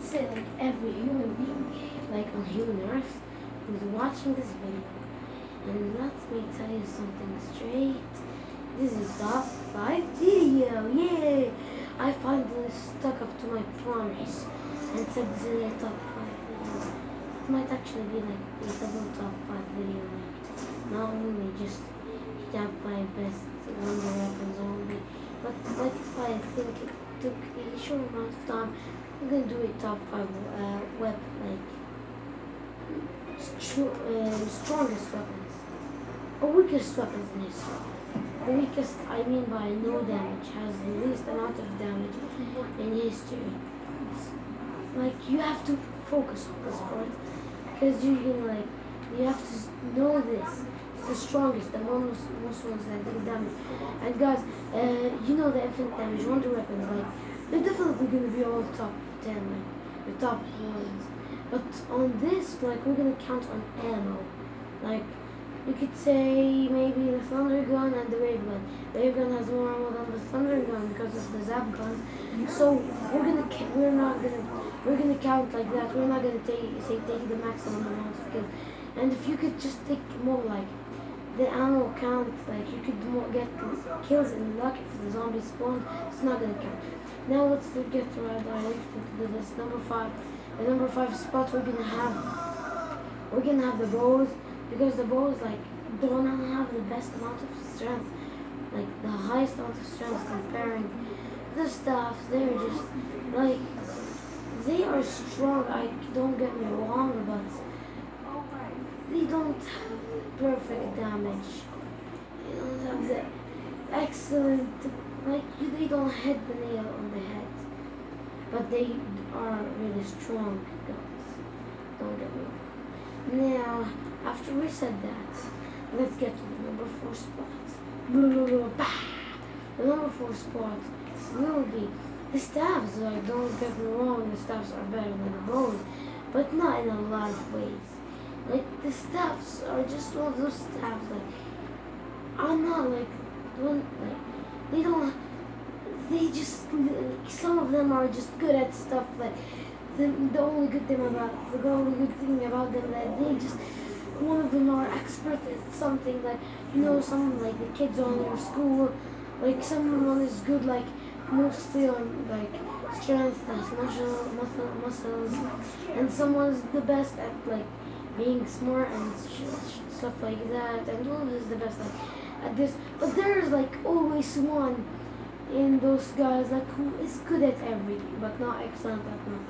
say like every human being, like on human earth, who's watching this video. And let me tell you something straight. This is top 5 video, yay! I finally stuck up to my promise and said this is a top 5 video. It might actually be like a double top 5 video, like not only just top 5 best wonder weapons only, but like if I think it took a short amount of time, I'm gonna do a top 5 weapon, like strongest weapons, or weakest weapons in history. The weakest, I mean by no damage, has the least amount of damage in history. Like, you have to focus on this part, because you can, like, you have to know this. It's the strongest, the most ones that do damage. And guys, you know the infinite damage wonder weapons, like, they're definitely gonna be all top 10, like, the top ones. But on this, like, we're gonna count on ammo. Like, you could say maybe the thunder gun and the wave gun. The wave gun has more ammo than the thunder gun because of the zap guns. So we're gonna count like that. We're not gonna take the maximum amount of kills. And if you could just take more like the ammo count, like you could get kills in luck if the zombies spawn. It's not gonna count. Now let's get right directly to this number 5. The number 5 spot we're gonna have the bows. Because the bows like don't have the best amount of strength, like the highest amount of strength comparing the staffs. They're just like they are strong. I don't get me wrong, but they don't have perfect damage. They don't have the excellent they don't hit the nail on the head, but they are really strong guns. Don't get me wrong. Now, after we said that, let's get to the number 4 spot. The number 4 spot will be the staffs. Like, don't get me wrong, the staffs are better than the bows, but not in a lot of ways. Like, the staffs are just one of those staffs. Like, I'm not like they don't. They just some of them are just good at stuff like. The only good thing about them that they just one of them are expert at something, like some like the kids on your school, like someone is good like mostly on like strength, muscles, and someone's the best at like being smart and stuff like that, and one is the best at this. But there's like always one in those guys like who is good at everything but not excellent at nothing.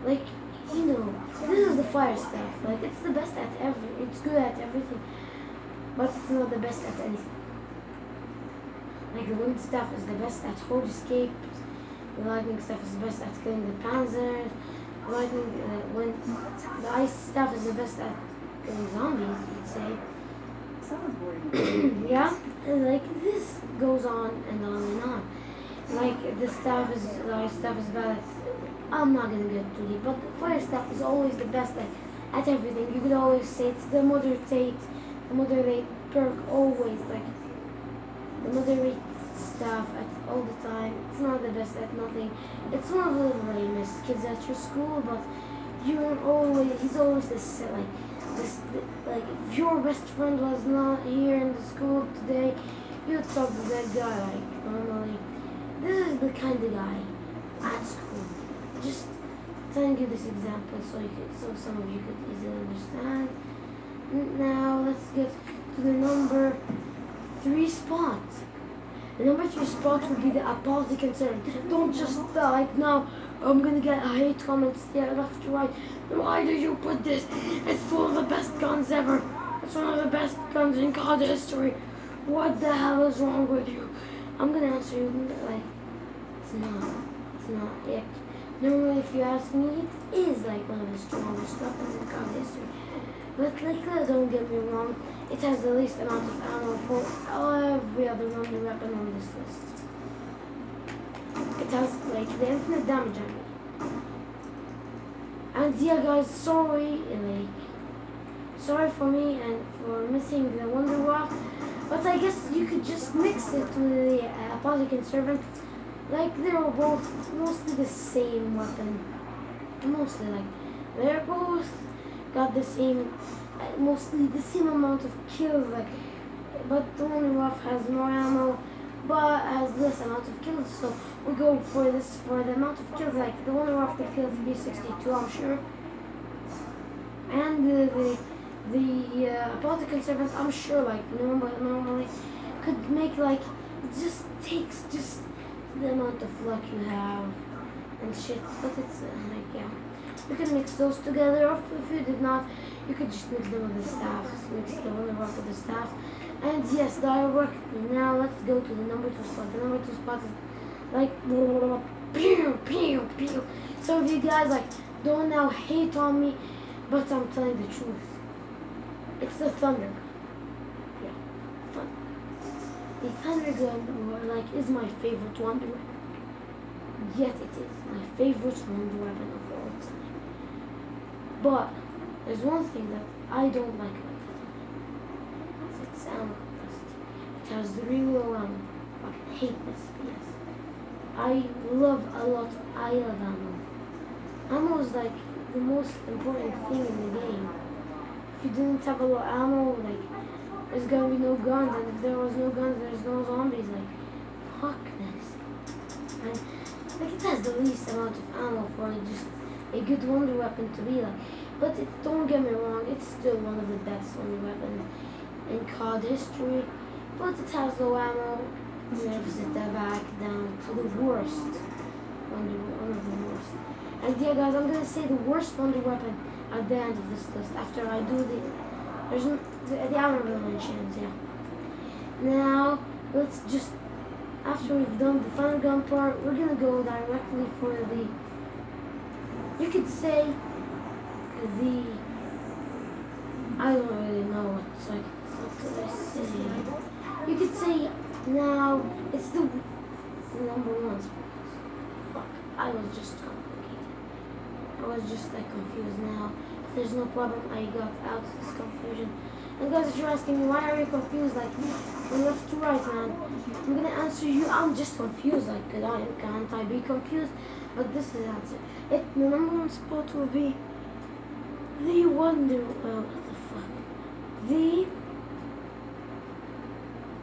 Like, this is the fire staff. Like, it's the best at it's good at everything, but it's not the best at anything. Like, the wind staff is the best at horde escapes. The lightning staff is the best at killing the panzers. The ice staff is the best at killing zombies, you'd say. Yeah, and like this goes on and on and on. Like, the ice staff is bad at. I'm not gonna get too deep, but the fire staff is always the best at everything. You could always say it's the moderate perk always, like the moderate staff at all the time. It's not the best at nothing. It's one of the lamest kids at your school, but he's always this like if your best friend was not here in the school today, you'd talk to that guy like normally. This is the kind of guy at school. Just telling you this example so some of you could easily understand. Now let's get to the number 3 spot. The number 3 spot would be the Apothicon Servant. Don't just type now. I'm gonna get hate comments there left to right. Why did you put this? It's full of the best guns ever. It's one of the best guns in COD history. What the hell is wrong with you? I'm gonna answer you like it's not. Yeah. Normally, if you ask me, it is like one of the strongest weapons in COD history. But like, don't get me wrong, it has the least amount of ammo for every other wonder weapon on this list. It has like the infinite damage on it. And yeah, guys, sorry for me and for missing the wonder weapon. But I guess you could just mix it with the Apothicon Servant. Like, they're both mostly the same weapon. mostly like they're both got the same, mostly the same amount of kills. Like, but the Lone Wolf has more ammo, but has less amount of kills. So we go for this for the amount of kills. Like the Lone Wolf could kill B62, I'm sure, and the Political Servant, I'm sure, like normally could make like it just takes just the amount of luck you have and shit. But it's like yeah, you can mix those together. Or if you did not, you could just mix them with the staff. Mix the Wonder Rock with the staff. And yes, that worked. Now let's go to the number 2 spot. The number 2 spot is like pew pew pew. So if you guys like don't now hate on me, but I'm telling the truth. It's the Thunder Gun. Yeah, Thunder. The Thunder Gun like is my favorite wonder weapon. Yet it is my favorite wonder weapon of all time. But there's one thing that I don't like about the Thunder Gun. It's its ammo capacity. It has the real low ammo. I hate this. Yes. I love ammo. Ammo is like the most important thing in the game. If you didn't have a lot of ammo, like there's gonna be no guns, and if there was no guns, there's no zombies. Like, fuck this. And like it has the least amount of ammo for just a good wonder weapon to be like. But don't get me wrong, it's still one of the best wonder weapons in COD history. But it has low ammo, nerfs it back down to the worst. One of the worst. And yeah guys, I'm gonna say the worst wonder weapon at the end of this list after I do the honorable mentions, yeah. Now let's just after we've done the Thunder Gun part, we're gonna go directly for the, you could say the, I don't really know what's like, what could I say? You could say now it's the number 1 spot. Fuck, I was just complicated. I was just like confused now. If there's no problem, I got out of this confusion. And guys, if you're asking me why are you confused, like from left to right, man, I'm gonna answer you. I'm just confused. Like, can't I be confused? But this is the answer. The number 1 spot will be the wonder. What the fuck?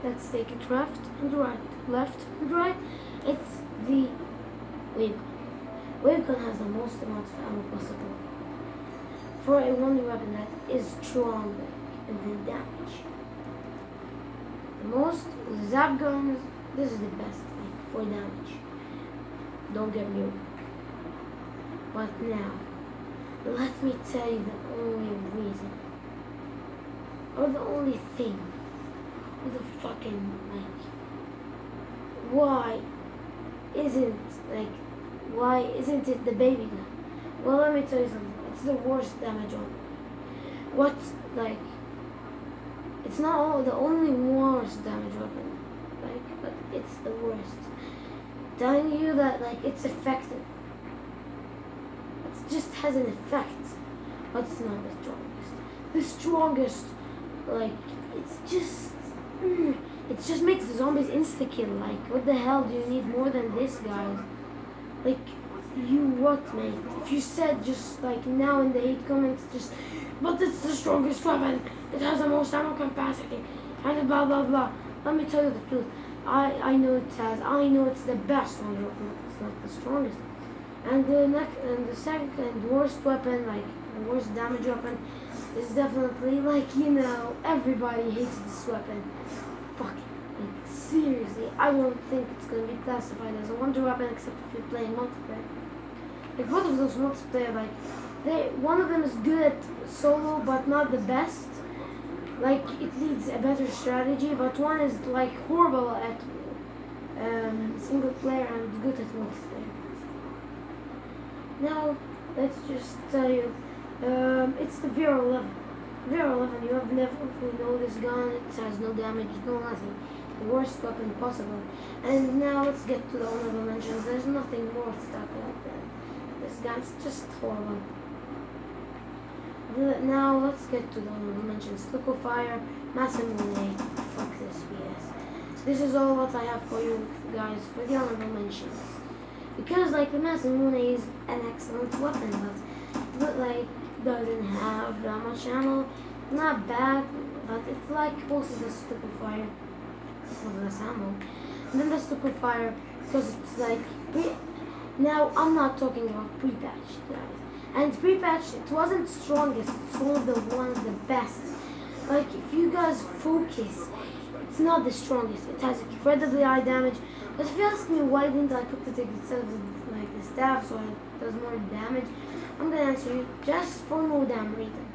Let's take it left and right. Left and right. It's the wave gun. Wave gun has the most amount of ammo possible for a wonder weapon that is stronger and then damage. The most zap guns, this is the best thing for damage. Don't get me wrong. But now, let me tell you the only reason, or the only thing, or the fucking, like, why isn't it the baby gun? Well, let me tell you something. It's the worst damage on. What's like? It's not the only worst damage weapon, like, but it's the worst. Telling you that like it's effective. It just has an effect, but it's not the strongest. The strongest, like, it just makes the zombies insta kill. Like, what the hell do you need more than this, guys? Like, you what, mate? If you said just like now in the hate comments, just, but it's the strongest weapon. It has the most ammo capacity, and blah blah blah. Let me tell you the truth. I know it's the best wonder weapon. It's not the strongest. And the second worst weapon, like the worst damage weapon, is definitely like everybody hates this weapon. Fuck. Like, seriously, I don't think it's gonna be classified as a wonder weapon except if you're playing multiplayer. Like both of those multiplayer, like one of them is good at solo but not the best. Like it needs a better strategy, but one is like horrible at single player and good at multiplayer. Now let's just tell you, it's the Vero 11. Vero 11, you have never know this gun. It has no damage, no nothing. The worst weapon possible. And now let's get to the honorable mentions. There's nothing more to talk about that. This gun's just horrible. Now let's get to the honorable mentions. Liquefire, Massive Grenade. Fuck this BS. This is all what I have for you guys for the honorable mentions. because like the Masamune is an excellent weapon, but like doesn't have that much ammo. Not bad, but it's like mostly the Stupefire of less ammo. And then the Stupefire, because it's like now I'm not talking about pre-patch, guys. And pre-patch, it wasn't strongest. It's one of the best. Like if you guys focus, it's not the strongest. It has incredibly high damage. But if you ask me why didn't I put the instead of like the staff so it does more damage, I'm gonna answer you just for no damn reason.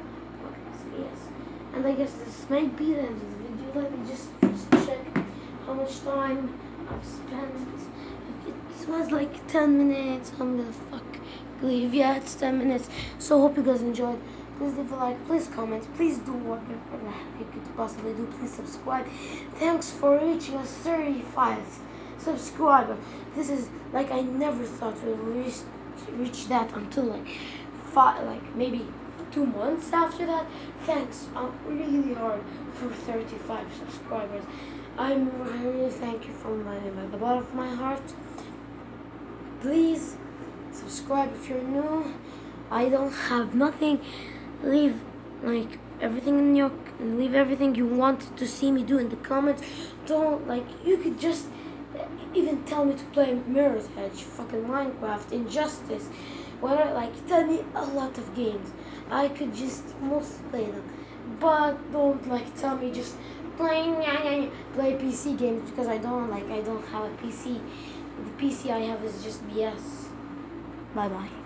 Okay, so yes. And I guess this might be the end of the video. Let me just check how much time I've spent. If it was like 10 minutes, I'm gonna leave. Yeah, it's 10 minutes. So hope you guys enjoyed. Please leave a like, please comment, please do whatever the heck you could possibly do. Please subscribe. Thanks for reaching us 35 subscribers. This is like I never thought we would reach that until like maybe 2 months after that. Thanks, I'm really hard for 35 subscribers. I'm really thank you from the bottom of my heart. Please subscribe if you're new. I don't have nothing. Leave like everything in your leave everything you want to see me do in the comments. Don't like you could just even tell me to play Mirror's Edge, fucking Minecraft, Injustice, whatever. Like tell me a lot of games. I could just mostly play them, but don't like tell me just play PC games because I don't have a PC. The PC I have is just BS. Bye bye.